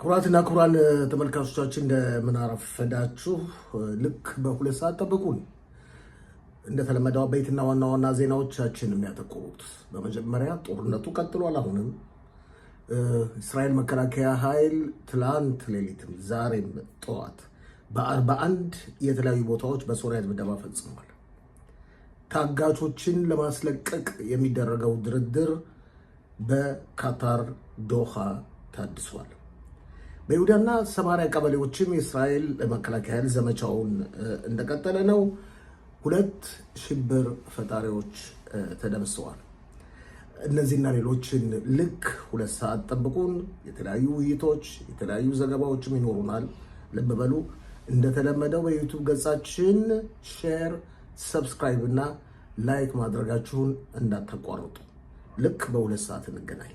ክቡራትና ክቡራን ተመልካቾቻችን እንደምን አረፈዳችሁ። ልክ በሁለት ሰዓት ጠብቁን። እንደተለመደው አበይትና ዋና ዋና ዜናዎቻችን የሚያተኩሩት በመጀመሪያ ጦርነቱ ቀጥሏል። አሁንም እስራኤል መከላከያ ኃይል ትላንት ሌሊትም ዛሬም ጠዋት በ41 የተለያዩ ቦታዎች በሶሪያ ድብደባ ፈጽሟል። ታጋቾችን ለማስለቀቅ የሚደረገው ድርድር በካታር ዶሃ ታድሷል። በይሁዳና ሰማሪያ ቀበሌዎችም የእስራኤል መከላከያ ኃይል ዘመቻውን እንደቀጠለ ነው። 2 ሽብር ፈጣሪዎች ተደምስሰዋል። እነዚህና ሌሎችን ልክ 2 ሰዓት ጠብቁን። የተለያዩ ውይይቶች፣ የተለያዩ ዘገባዎችም ይኖሩናል። ልብ በሉ። እንደተለመደው በዩቲዩብ ገጻችን ሼር፣ ሰብስክራይብ እና ላይክ ማድረጋችሁን እንዳታቋርጡ። ልክ በ2 ሰዓት እንገናኝ።